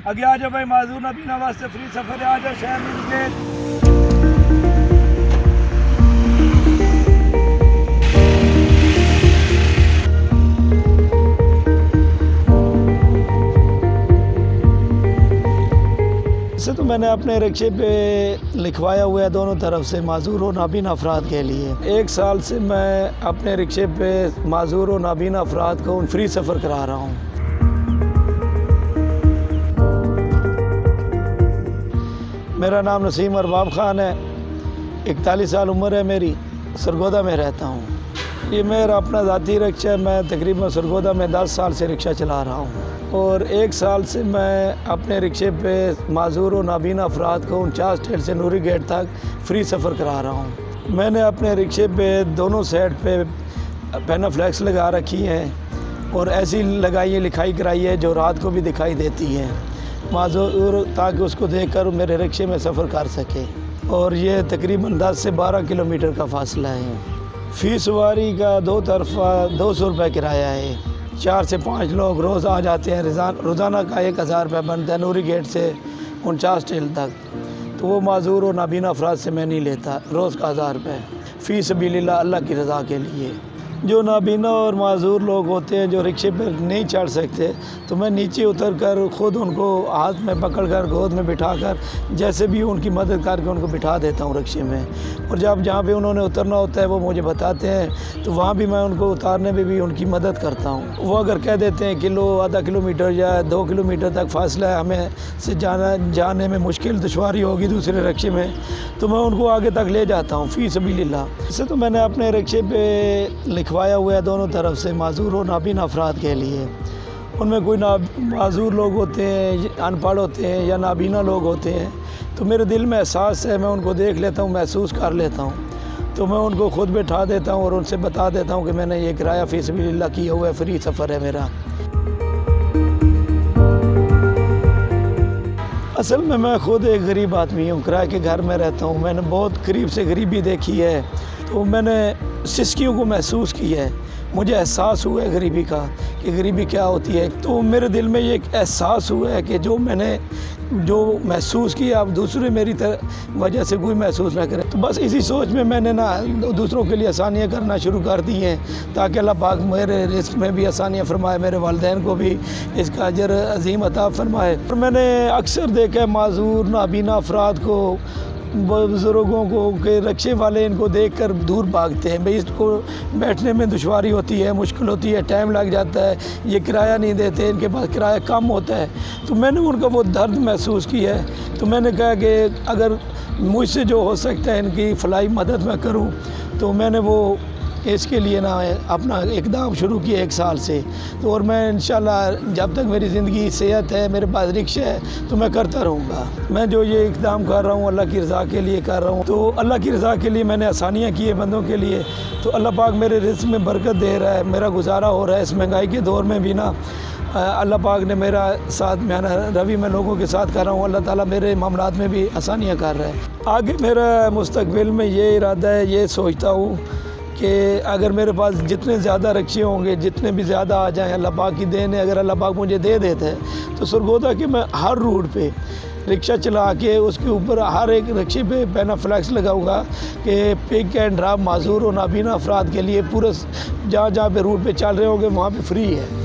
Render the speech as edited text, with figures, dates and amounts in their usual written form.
आगे आ जाओ भाई, माजूर नाबीना वास्ते फ्री सफ़र है, आ जाओ शहर में गेट। वैसे तो मैंने अपने रिक्शे पे लिखवाया हुआ है दोनों तरफ से माजूर और नाबीना अफराद के लिए। 1 साल से मैं अपने रिक्शे पे माजूर और नाबीना अफराद को फ्री सफ़र करा रहा हूँ। मेरा नाम नसीम अरबाब ख़ान है, 41 साल उम्र है मेरी, सरगोदा में रहता हूँ। ये मेरा अपना ज़ाती रिक्शा है। मैं तकरीबन सरगोदा में 10 साल से रिक्शा चला रहा हूँ और 1 साल से मैं अपने रिक्शे पे माजूर और नाबीना अफराद को 49 ठेल से नूरी गेट तक फ्री सफ़र करा रहा हूँ। मैंने अपने रिक्शे पे दोनों साइड पे पेनाफ्लेक्स लगा रखी हैं और ऐसी लगाई है, लिखाई कराई है जो रात को भी दिखाई देती है माजूर, ताकि उसको देखकर मेरे रिक्शे में सफ़र कर सके। और ये तकरीबन 10 से 12 किलोमीटर का फासला है। फ़ी सवारी का 2 तरफ़ा 200 रुपये किराया है। 4 से 5 लोग रोज़ आ जाते हैं। रोज़ाना का 1000 रुपये बनता है नूरी गेट से 49 ठेल तक। तो वो माजूर और नाबीना अफराद से मैं नहीं लेता, रोज़ का 1000 रुपये फ़ी सबीलिल्लाह, अल्लाह की रज़ा के लिए। जो नाबीना और माजूर लोग होते हैं जो रिक्शे पर नहीं चढ़ सकते, तो मैं नीचे उतर कर ख़ुद उनको हाथ में पकड़ कर गोद में बिठा कर जैसे भी उनकी मदद करके उनको बिठा देता हूँ रिक्शे में। और जब जहाँ पे उन्होंने उतरना होता है वो मुझे बताते हैं, तो वहाँ भी मैं उनको उतारने में भी उनकी मदद करता हूँ। वो अगर कह देते हैं किलो आधा किलोमीटर या 2 किलोमीटर तक फासला है, हमें से जाने में मुश्किल दुश्वारी होगी दूसरे रिक्शे में, तो मैं उनको आगे तक ले जाता हूँ फ़ी सबीलिल्लाह। इससे तो मैंने अपने रिक्शे पे लिखवाया हुआ है दोनों तरफ से माजूर और नाबीना अफराद के लिए। उनमें कोई माजूर लोग होते हैं, अनपढ़ होते हैं या नाबीना लोग होते हैं, तो मेरे दिल में एहसास है, मैं उनको देख लेता हूँ, महसूस कर लेता हूँ, तो मैं उनको खुद बैठा देता हूँ और उनसे बता देता हूँ कि मैंने ये किराया फ़ी सबीलिल्लाह किया हुआ है, फ्री सफ़र है मेरा। असल में मैं खुद एक गरीब आदमी हूँ, किराए के घर में रहता हूँ। मैंने बहुत करीब से गरीबी देखी है, तो मैंने सिस्कियों को महसूस किया है। मुझे एहसास हुआ है गरीबी का, कि गरीबी क्या होती है। तो मेरे दिल में ये एहसास हुआ है कि जो मैंने महसूस किया, अब दूसरे मेरी वजह से कोई महसूस ना करे। तो बस इसी सोच में मैंने ना दूसरों के लिए आसानियाँ करना शुरू कर दी हैं, ताकि अल्लाह पाक मेरे रिस्क में भी आसानियाँ फरमाए, मेरे वालिदैन को भी इसका अजर अजीम अता फरमाए। और मैंने अक्सर देखा है माजूर नाबीना अफराद को, बुज़ुर्गों को के रिक्शे वाले इनको देखकर दूर भागते हैं। भाई इसको बैठने में दुश्वारी होती है, मुश्किल होती है, टाइम लग जाता है, ये किराया नहीं देते, इनके पास किराया कम होता है। तो मैंने उनका वो दर्द महसूस किया है। तो मैंने कहा कि अगर मुझसे जो हो सकता है इनकी फलाई मदद मैं करूं, तो मैंने वो इसके लिए ना अपना इक़दाम शुरू किया 1 साल से। तो और मैं इंशाल्लाह जब तक मेरी ज़िंदगी सेहत है, मेरे पास रिक्शा है, तो मैं करता रहूँगा। मैं जो ये इक़दाम कर रहा हूँ अल्लाह की रज़ा के लिए कर रहा हूँ। तो अल्लाह की रज़ा के लिए मैंने आसानियाँ की है बंदों के लिए, तो अल्लाह पाक मेरे रिज़्क़ में बरकत दे रहा है, मेरा गुजारा हो रहा है। इस महंगाई के दौर में भी ना अल्लाह पाक ने मेरा साथ में रवि मैं लोगों के साथ कर रहा हूँ, अल्लाह ताला मेरे मामलात में भी आसानियाँ कर रहा है। आगे मेरा मुस्तक़बिल में ये इरादा है, ये सोचता हूँ कि अगर मेरे पास जितने ज़्यादा रिक्शे होंगे, जितने भी ज़्यादा आ जाएँ, अल्लाह पाक की देन है, अगर अल्लाह पाक मुझे दे देता है, तो सरगोदा के मैं हर रूट पे रिक्शा चला के उसके ऊपर हर एक रिक्शे पे पेनाफ्लेक्स लगाऊंगा कि पिक एंड ड्रॉप माजूर और नाबीना अफराद के लिए पूरे जहाँ जहाँ पे रूट पे चल रहे होंगे वहाँ पे फ्री है।